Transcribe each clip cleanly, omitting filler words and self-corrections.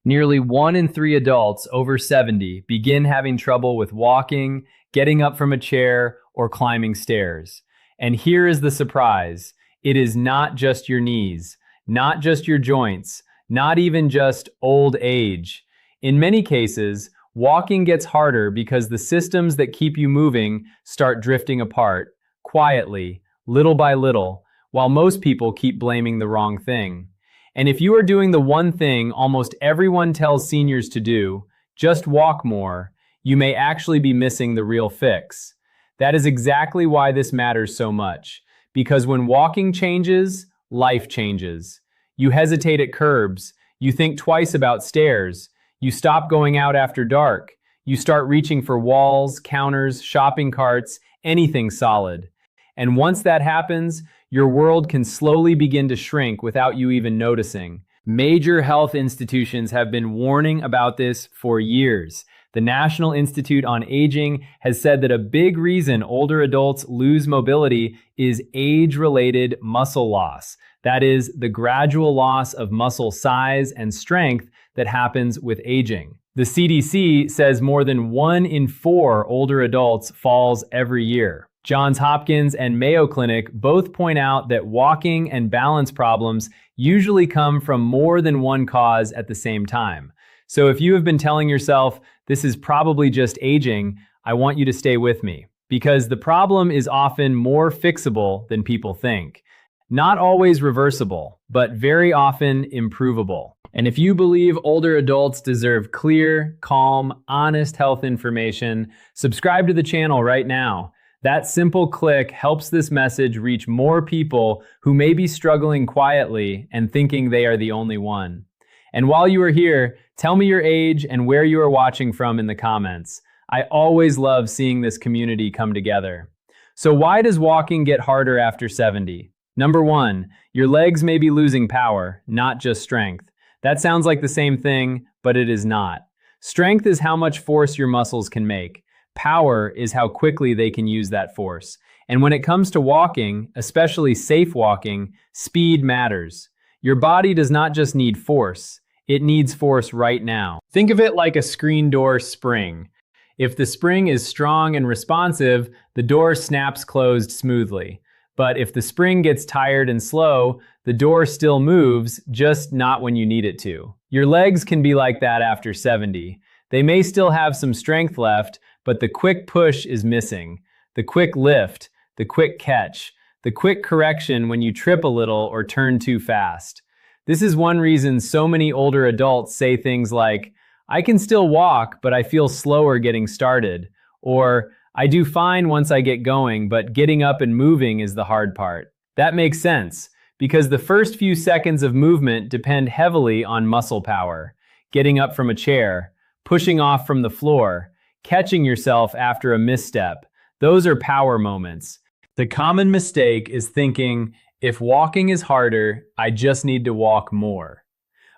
Nearly 1 in 3 adults over 70 begin having trouble with walking, getting up from a chair, or climbing stairs. And here is the surprise. It is not just your knees, not just your joints, not even just old age. In many cases, walking gets harder because the systems that keep you moving start drifting apart, quietly, little by little, while most people keep blaming the wrong thing. And if you are doing the one thing almost everyone tells seniors to do, just walk more, you may actually be missing the real fix. That is exactly why this matters so much. Because when walking changes, life changes. You hesitate at curbs. You think twice about stairs. You stop going out after dark. You start reaching for walls, counters, shopping carts, anything solid. And once that happens, your world can slowly begin to shrink without you even noticing. Major health institutions have been warning about this for years. The National Institute on Aging has said that a big reason older adults lose mobility is age-related muscle loss. That is, the gradual loss of muscle size and strength that happens with aging. The CDC says more than 1 in 4 older adults falls every year. Johns Hopkins and Mayo Clinic both point out that walking and balance problems usually come from more than one cause at the same time. So if you have been telling yourself, this is probably just aging, I want you to stay with me. Because the problem is often more fixable than people think. Not always reversible, but very often improvable. And if you believe older adults deserve clear, calm, honest health information, subscribe to the channel right now. That simple click helps this message reach more people who may be struggling quietly and thinking they are the only one. And while you are here, tell me your age and where you are watching from in the comments. I always love seeing this community come together. So why does walking get harder after 70? Number 1, your legs may be losing power, not just strength. That sounds like the same thing, but it is not. Strength is how much force your muscles can make. Power is how quickly they can use that force. And when it comes to walking, especially safe walking, speed matters. Your body does not just need force, it needs force right now. Think of it like a screen door spring. If the spring is strong and responsive, the door snaps closed smoothly. But if the spring gets tired and slow, the door still moves, just not when you need it to. Your legs can be like that after 70. They may still have some strength left, but the quick push is missing. The quick lift, the quick catch, the quick correction when you trip a little or turn too fast. This is one reason so many older adults say things like, I can still walk, but I feel slower getting started. Or, I do fine once I get going, but getting up and moving is the hard part. That makes sense, because the first few seconds of movement depend heavily on muscle power. Getting up from a chair, pushing off from the floor, catching yourself after a misstep. Those are power moments. The common mistake is thinking, if walking is harder, I just need to walk more.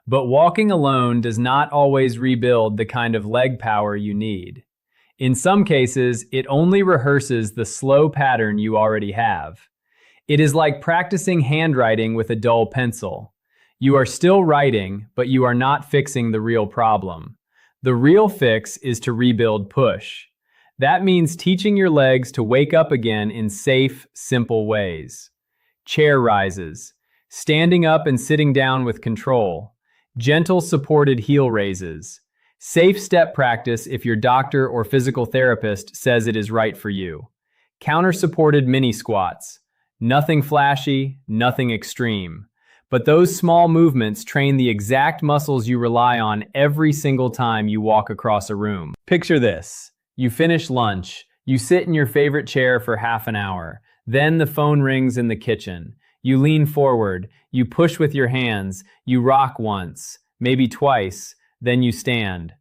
But walking alone does not always rebuild the kind of leg power you need. In some cases, it only rehearses the slow pattern you already have. It is like practicing handwriting with a dull pencil. You are still writing, but you are not fixing the real problem. The real fix is to rebuild push. That means teaching your legs to wake up again in safe, simple ways. Chair rises, standing up and sitting down with control, gentle supported heel raises, safe step practice if your doctor or physical therapist says it is right for you, counter-supported mini squats, nothing flashy, nothing extreme. But those small movements train the exact muscles you rely on every single time you walk across a room. Picture this. You finish lunch. You sit in your favorite chair for half an hour. Then the phone rings in the kitchen. You lean forward. You push with your hands. You rock once, maybe twice. Then you stand.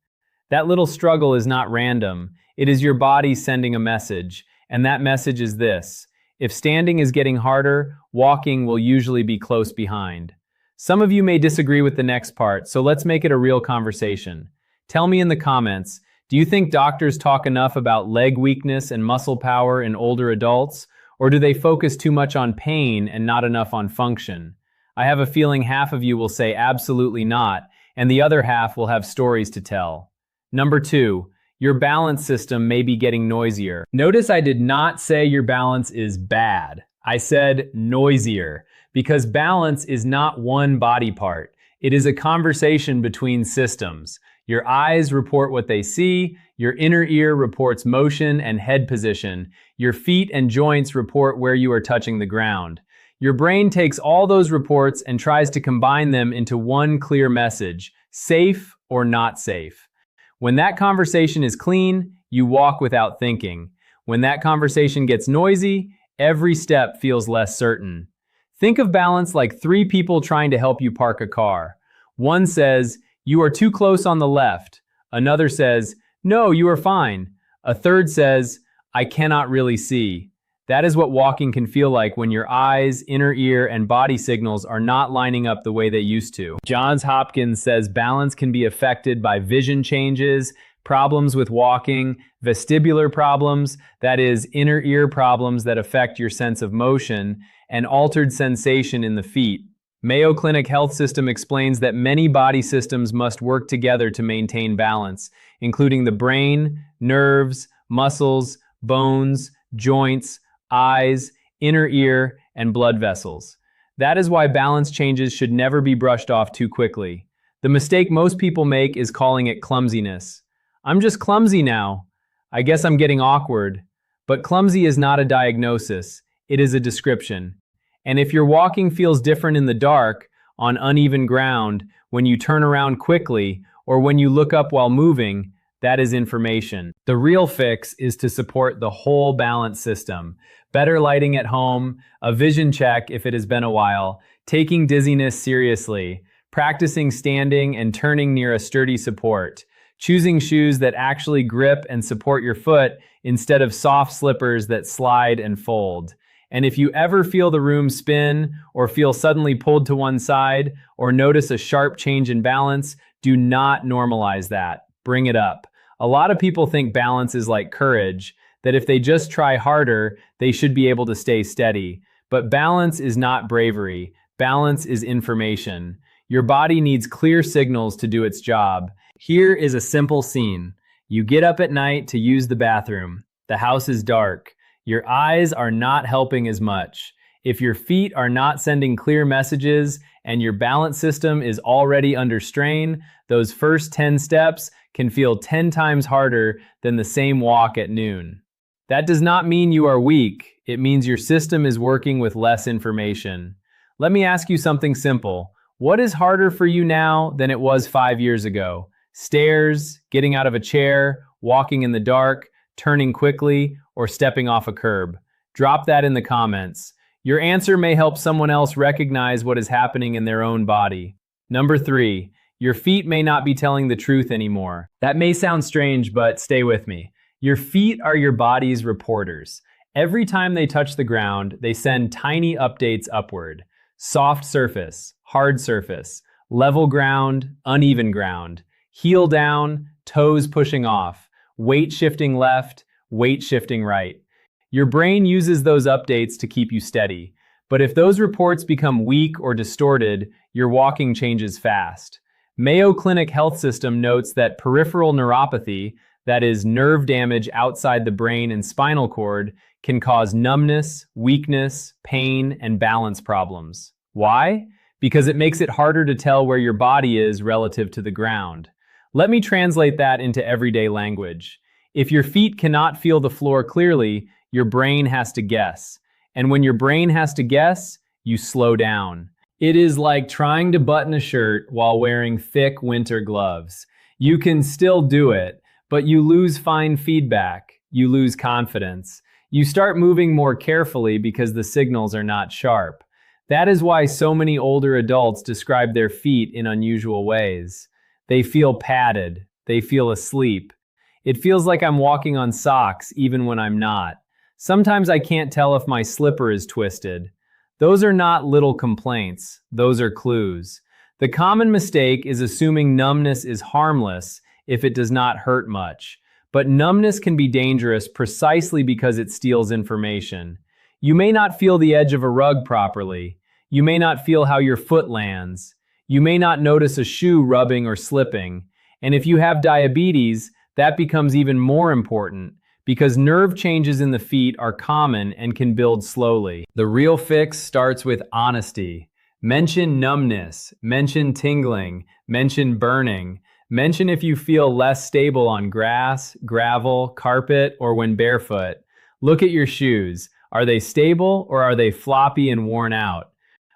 That little struggle is not random. It is your body sending a message. And that message is this. If standing is getting harder, walking will usually be close behind. Some of you may disagree with the next part, so let's make it a real conversation. Tell me in the comments, do you think doctors talk enough about leg weakness and muscle power in older adults, or do they focus too much on pain and not enough on function? I have a feeling half of you will say absolutely not, and the other half will have stories to tell. Number 2, your balance system may be getting noisier. Notice I did not say your balance is bad. I said noisier, because balance is not one body part. It is a conversation between systems. Your eyes report what they see, your inner ear reports motion and head position, your feet and joints report where you are touching the ground. Your brain takes all those reports and tries to combine them into one clear message: safe or not safe. When that conversation is clean, you walk without thinking. When that conversation gets noisy, every step feels less certain. Think of balance like 3 people trying to help you park a car. One says, "You are too close on the left." Another says, "No, you are fine." A third says, "I cannot really see." That is what walking can feel like when your eyes, inner ear, and body signals are not lining up the way they used to. Johns Hopkins says balance can be affected by vision changes, problems with walking, vestibular problems, that is, inner ear problems that affect your sense of motion, and altered sensation in the feet. Mayo Clinic Health System explains that many body systems must work together to maintain balance, including the brain, nerves, muscles, bones, joints, eyes, inner ear, and blood vessels. That is why balance changes should never be brushed off too quickly. The mistake most people make is calling it clumsiness. "I'm just clumsy now. I guess I'm getting awkward." But clumsy is not a diagnosis, it is a description. And if your walking feels different in the dark, on uneven ground, when you turn around quickly, or when you look up while moving, that is information. The real fix is to support the whole balance system. Better lighting at home, a vision check if it has been a while, taking dizziness seriously, practicing standing and turning near a sturdy support, choosing shoes that actually grip and support your foot instead of soft slippers that slide and fold. And if you ever feel the room spin, or feel suddenly pulled to one side, or notice a sharp change in balance, do not normalize that. Bring it up. A lot of people think balance is like courage, that if they just try harder, they should be able to stay steady. But balance is not bravery. Balance is information. Your body needs clear signals to do its job. Here is a simple scene. You get up at night to use the bathroom. The house is dark. Your eyes are not helping as much. If your feet are not sending clear messages and your balance system is already under strain, those first 10 steps can feel 10 times harder than the same walk at noon. That does not mean you are weak. It means your system is working with less information. Let me ask you something simple. What is harder for you now than it was 5 years ago? Stairs, getting out of a chair, walking in the dark, turning quickly, or stepping off a curb? Drop that in the comments. Your answer may help someone else recognize what is happening in their own body. Number 3, your feet may not be telling the truth anymore. That may sound strange, but stay with me. Your feet are your body's reporters. Every time they touch the ground, they send tiny updates upward. Soft surface, hard surface, level ground, uneven ground, heel down, toes pushing off, weight shifting left, weight shifting right. Your brain uses those updates to keep you steady. But if those reports become weak or distorted, your walking changes fast. Mayo Clinic Health System notes that peripheral neuropathy, that is, nerve damage outside the brain and spinal cord, can cause numbness, weakness, pain, and balance problems. Why? Because it makes it harder to tell where your body is relative to the ground. Let me translate that into everyday language. If your feet cannot feel the floor clearly, your brain has to guess. And when your brain has to guess, you slow down. It is like trying to button a shirt while wearing thick winter gloves. You can still do it, but you lose fine feedback. You lose confidence. You start moving more carefully because the signals are not sharp. That is why so many older adults describe their feet in unusual ways. They feel padded. They feel asleep. It feels like I'm walking on socks even when I'm not. Sometimes I can't tell if my slipper is twisted. Those are not little complaints. Those are clues. The common mistake is assuming numbness is harmless if it does not hurt much. But numbness can be dangerous precisely because it steals information. You may not feel the edge of a rug properly. You may not feel how your foot lands. You may not notice a shoe rubbing or slipping. And if you have diabetes, that becomes even more important because nerve changes in the feet are common and can build slowly. The real fix starts with honesty. Mention numbness, mention tingling, mention burning. Mention if you feel less stable on grass, gravel, carpet, or when barefoot. Look at your shoes. Are they stable or are they floppy and worn out?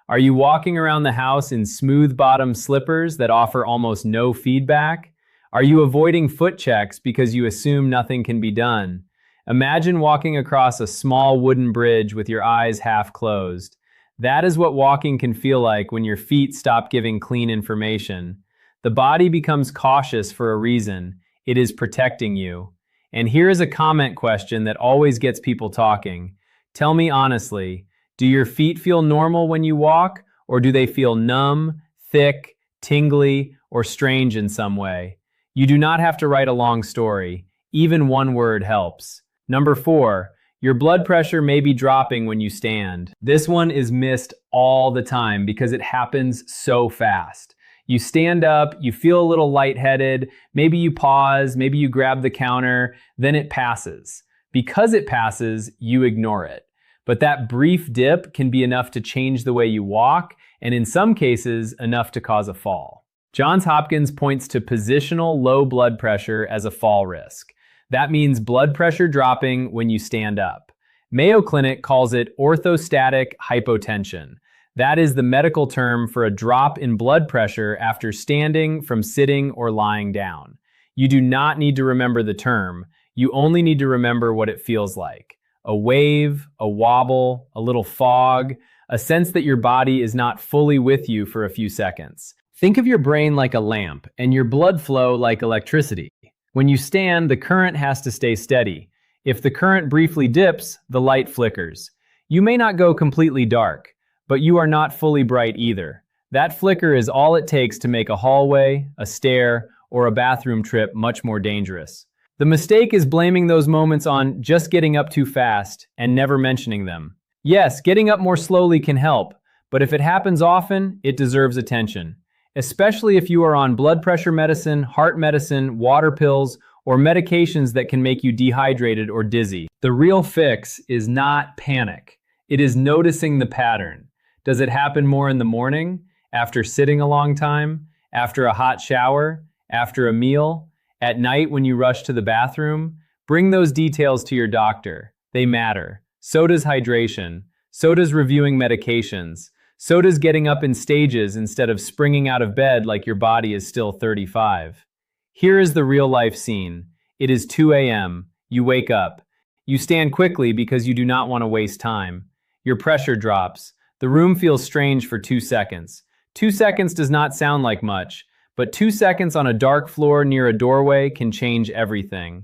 Are you walking around the house in smooth-bottom slippers that offer almost no feedback? Are you avoiding foot checks because you assume nothing can be done? Imagine walking across a small wooden bridge with your eyes half closed. That is what walking can feel like when your feet stop giving clean information. The body becomes cautious for a reason. It is protecting you. And here is a comment question that always gets people talking. Tell me honestly, do your feet feel normal when you walk, or do they feel numb, thick, tingly, or strange in some way? You do not have to write a long story. Even one word helps. Number 4, your blood pressure may be dropping when you stand. This one is missed all the time because it happens so fast. You stand up, you feel a little lightheaded, maybe you pause, maybe you grab the counter, then it passes. Because it passes, you ignore it. But that brief dip can be enough to change the way you walk, and in some cases, enough to cause a fall. Johns Hopkins points to positional low blood pressure as a fall risk. That means blood pressure dropping when you stand up. Mayo Clinic calls it orthostatic hypotension. That is the medical term for a drop in blood pressure after standing from sitting or lying down. You do not need to remember the term. You only need to remember what it feels like. A wave, a wobble, a little fog, a sense that your body is not fully with you for a few seconds. Think of your brain like a lamp and your blood flow like electricity. When you stand, the current has to stay steady. If the current briefly dips, the light flickers. You may not go completely dark, but you are not fully bright either. That flicker is all it takes to make a hallway, a stair, or a bathroom trip much more dangerous. The mistake is blaming those moments on just getting up too fast and never mentioning them. Yes, getting up more slowly can help, but if it happens often, it deserves attention. Especially if you are on blood pressure medicine, heart medicine, water pills, or medications that can make you dehydrated or dizzy. The real fix is not panic. It is noticing the pattern. Does it happen more in the morning, after sitting a long time, after a hot shower, after a meal, at night when you rush to the bathroom? Bring those details to your doctor. They matter. So does hydration. So does reviewing medications. So does getting up in stages instead of springing out of bed like your body is still 35. Here is the real-life scene. It is 2 a.m. You wake up. You stand quickly because you do not want to waste time. Your pressure drops. The room feels strange for 2 seconds. 2 seconds does not sound like much, but 2 seconds on a dark floor near a doorway can change everything.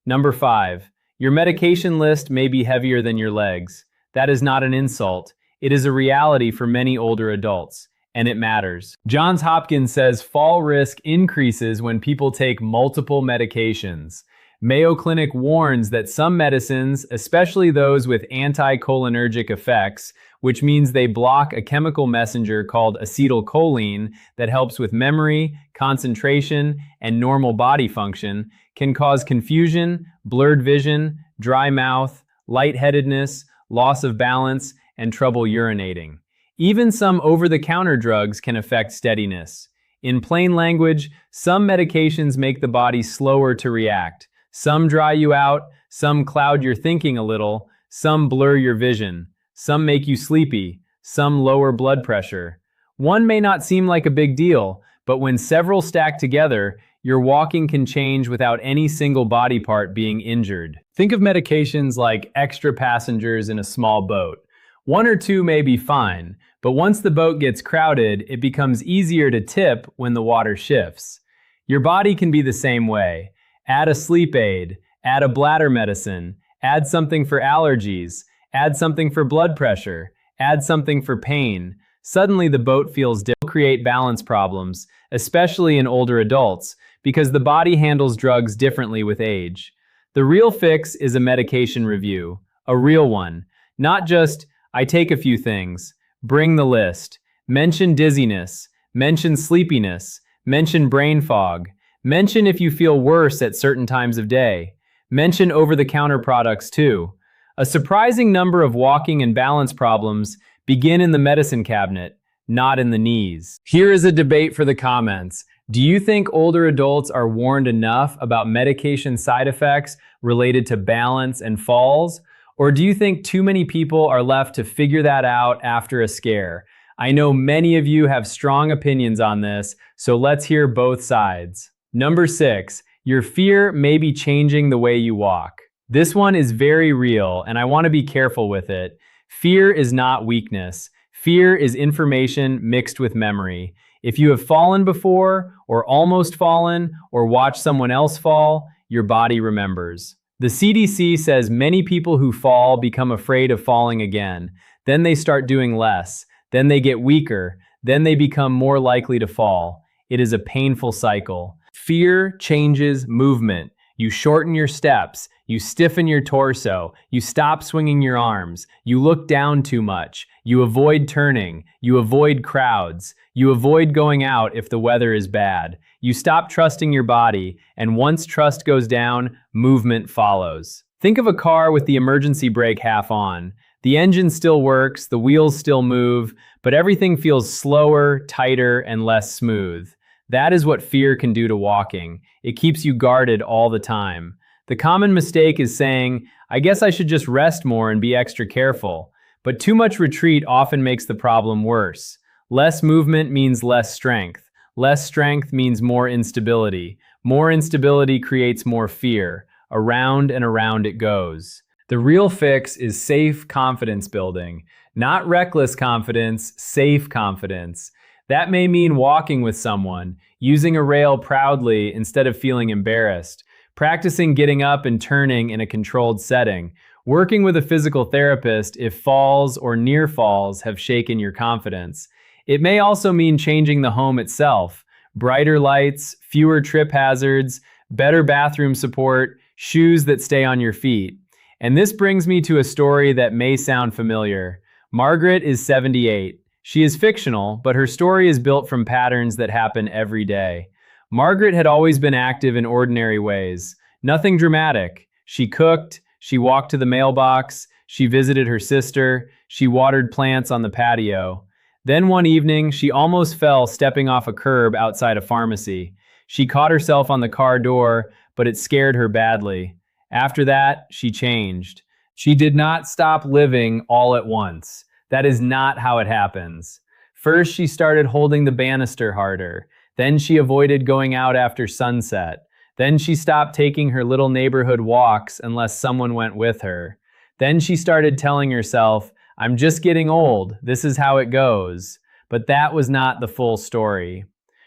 Number 5, your medication list may be heavier than your legs. That is not an insult. It is a reality for many older adults, and it matters. Johns Hopkins says fall risk increases when people take multiple medications. Mayo Clinic warns that some medicines, especially those with anticholinergic effects, which means they block a chemical messenger called acetylcholine that helps with memory, concentration, and normal body function, can cause confusion, blurred vision, dry mouth, lightheadedness, loss of balance, and trouble urinating. Even some over-the-counter drugs can affect steadiness. In plain language, some medications make the body slower to react. Some dry you out, some cloud your thinking a little, some blur your vision, some make you sleepy, some lower blood pressure. One may not seem like a big deal, but when several stack together, your walking can change without any single body part being injured. Think of medications like extra passengers in a small boat. 1 or 2 may be fine, but once the boat gets crowded, it becomes easier to tip when the water shifts. Your body can be the same way. Add a sleep aid, add a bladder medicine, add something for allergies, add something for blood pressure, add something for pain. Suddenly the boat feels different. Create balance problems, especially in older adults, because the body handles drugs differently with age. The real fix is a medication review, a real one, not just, I take a few things. Bring the list. Mention dizziness. Mention sleepiness. Mention brain fog. Mention if you feel worse at certain times of day. Mention over-the-counter products too. A surprising number of walking and balance problems begin in the medicine cabinet, not in the knees. Here is a debate for the comments. Do you think older adults are warned enough about medication side effects related to balance and falls? Or do you think too many people are left to figure that out after a scare? I know many of you have strong opinions on this, so let's hear both sides. Number 6, your fear may be changing the way you walk. This one is very real, and I want to be careful with it. Fear is not weakness. Fear is information mixed with memory. If you have fallen before, or almost fallen, or watched someone else fall, your body remembers. The CDC says many people who fall become afraid of falling again. Then they start doing less. Then they get weaker. Then they become more likely to fall. It is a painful cycle. Fear changes movement. You shorten your steps. You stiffen your torso. You stop swinging your arms. You look down too much. You avoid turning. You avoid crowds. You avoid going out if the weather is bad. You stop trusting your body, and once trust goes down, movement follows. Think of a car with the emergency brake half on. The engine still works, the wheels still move, but everything feels slower, tighter, and less smooth. That is what fear can do to walking. It keeps you guarded all the time. The common mistake is saying, I guess I should just rest more and be extra careful. But too much retreat often makes the problem worse. Less movement means less strength. Less strength means more instability. More instability creates more fear. Around and around it goes. The real fix is safe confidence building. Not reckless confidence, safe confidence. That may mean walking with someone, using a rail proudly instead of feeling embarrassed, practicing getting up and turning in a controlled setting, working with a physical therapist if falls or near falls have shaken your confidence. It may also mean changing the home itself. Brighter lights, fewer trip hazards, better bathroom support, shoes that stay on your feet. And this brings me to a story that may sound familiar. Margaret is 78. She is fictional, but her story is built from patterns that happen every day. Margaret had always been active in ordinary ways. Nothing dramatic. She cooked, she walked to the mailbox, she visited her sister, she watered plants on the patio. Then one evening, she almost fell stepping off a curb outside a pharmacy. She caught herself on the car door, but it scared her badly. After that, she changed. She did not stop living all at once. That is not how it happens. First, she started holding the banister harder. Then she avoided going out after sunset. Then she stopped taking her little neighborhood walks unless someone went with her. Then she started telling herself, I'm just getting old, this is how it goes. But that was not the full story.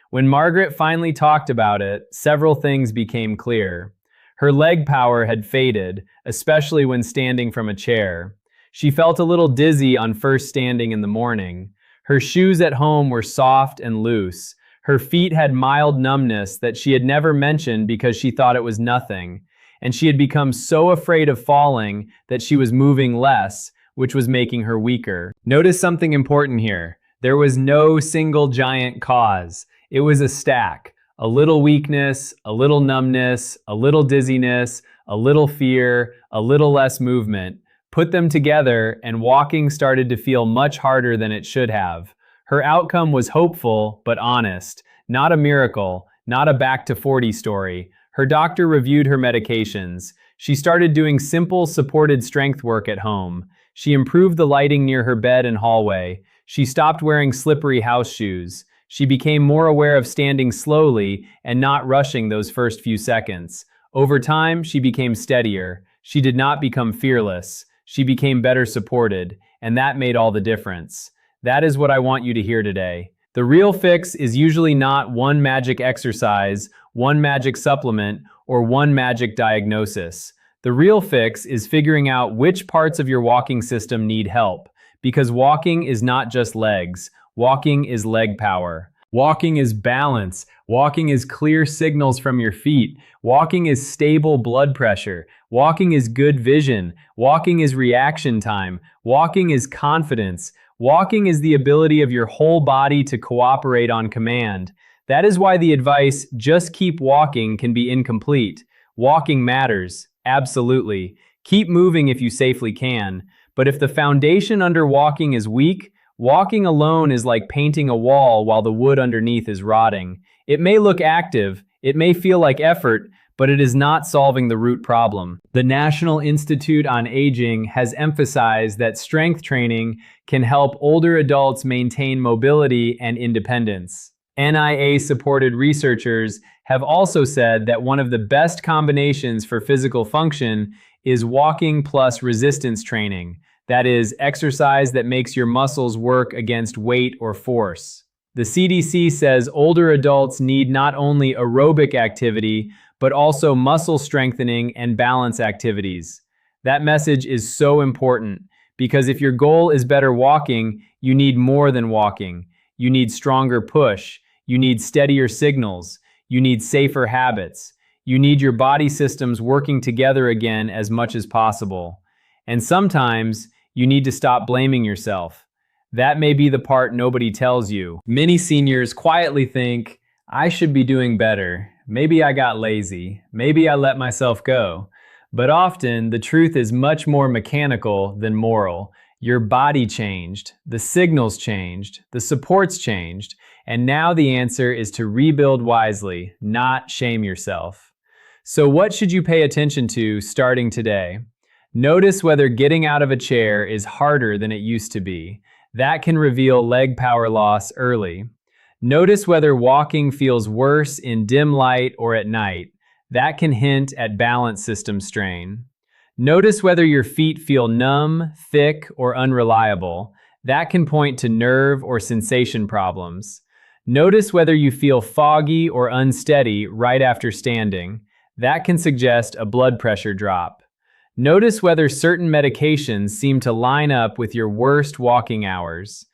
When Margaret finally talked about it, several things became clear. Her leg power had faded, especially when standing from a chair. She felt a little dizzy on first standing in the morning. Her shoes at home were soft and loose. Her feet had mild numbness that she had never mentioned because she thought it was nothing. And she had become so afraid of falling that she was moving less, which was making her weaker. Notice something important here. There was no single giant cause. It was a stack. A little weakness, a little numbness, a little dizziness, a little fear, a little less movement. Put them together and walking started to feel much harder than it should have. Her outcome was hopeful but honest. Not a miracle, not a back to 40 story. Her doctor reviewed her medications. She started doing simple supported strength work at home. She improved the lighting near her bed and hallway. She stopped wearing slippery house shoes. She became more aware of standing slowly and not rushing those first few seconds. Over time, she became steadier. She did not become fearless. She became better supported, and that made all the difference. That is what I want you to hear today. The real fix is usually not one magic exercise, one magic supplement, or one magic diagnosis. The real fix is figuring out which parts of your walking system need help, because walking is not just legs. Walking is leg power. Walking is balance. Walking is clear signals from your feet. Walking is stable blood pressure. Walking is good vision. Walking is reaction time. Walking is confidence. Walking is the ability of your whole body to cooperate on command. That is why the advice, just keep walking, can be incomplete. Walking matters, absolutely. Keep moving if you safely can. But if the foundation under walking is weak, walking alone is like painting a wall while the wood underneath is rotting. It may look active, it may feel like effort, but it is not solving the root problem. The National Institute on Aging has emphasized that strength training can help older adults maintain mobility and independence. NIA-supported researchers have also said that one of the best combinations for physical function is walking plus resistance training. That is, exercise that makes your muscles work against weight or force. The CDC says older adults need not only aerobic activity, but also muscle strengthening and balance activities. That message is so important because if your goal is better walking, you need more than walking. You need stronger push. You need steadier signals. You need safer habits. You need your body systems working together again as much as possible. And sometimes you need to stop blaming yourself. That may be the part nobody tells you. Many seniors quietly think, I should be doing better. Maybe I got lazy. Maybe I let myself go. But often, the truth is much more mechanical than moral. Your body changed, the signals changed, the supports changed, and now the answer is to rebuild wisely, not shame yourself. So what should you pay attention to starting today? Notice whether getting out of a chair is harder than it used to be. That can reveal leg power loss early. Notice whether walking feels worse in dim light or at night. That can hint at balance system strain. Notice whether your feet feel numb, thick, or unreliable. That can point to nerve or sensation problems. Notice whether you feel foggy or unsteady right after standing. That can suggest a blood pressure drop. Notice whether certain medications seem to line up with your worst walking hours.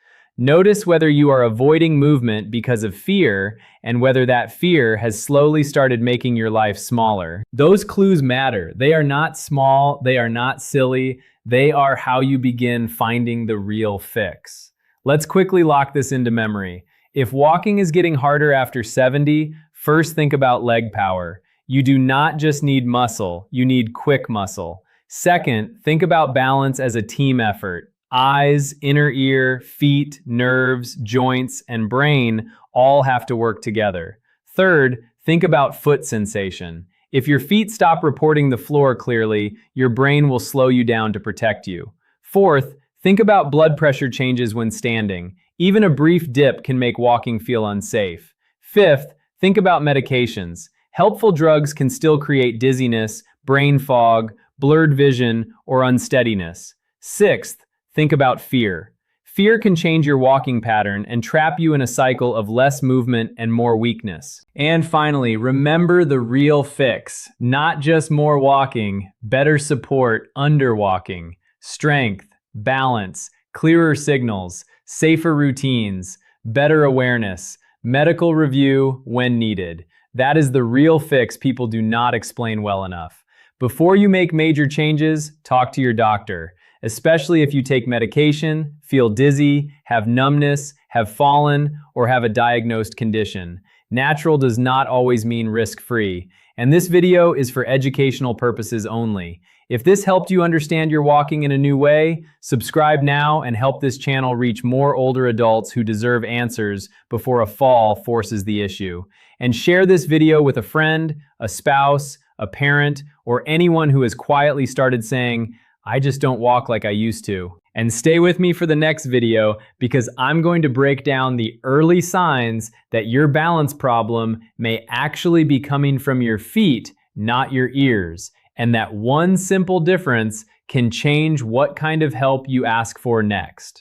Notice whether you are avoiding movement because of fear and whether that fear has slowly started making your life smaller. Those clues matter. They are not small, they are not silly, they are how you begin finding the real fix. Let's quickly lock this into memory. If walking is getting harder after 70, first think about leg power. You do not just need muscle, you need quick muscle. Second, think about balance as a team effort. Eyes, inner ear, feet, nerves, joints, and brain all have to work together. Third, think about foot sensation. If your feet stop reporting the floor clearly, your brain will slow you down to protect you. Fourth, think about blood pressure changes when standing. Even a brief dip can make walking feel unsafe. Fifth, think about medications. Helpful drugs can still create dizziness, brain fog, blurred vision, or unsteadiness. Sixth, think about fear. Fear can change your walking pattern and trap you in a cycle of less movement and more weakness. And finally, remember the real fix. Not just more walking, better support under walking. Strength, balance, clearer signals, safer routines, better awareness, medical review when needed. That is the real fix people do not explain well enough. Before you make major changes, talk to your doctor, especially if you take medication, feel dizzy, have numbness, have fallen, or have a diagnosed condition. Natural does not always mean risk-free, and this video is for educational purposes only. If this helped you understand your walking in a new way, subscribe now and help this channel reach more older adults who deserve answers before a fall forces the issue. And share this video with a friend, a spouse, a parent, or anyone who has quietly started saying, I just don't walk like I used to. And stay with me for the next video because I'm going to break down the early signs that your balance problem may actually be coming from your feet, not your ears, and that one simple difference can change what kind of help you ask for next.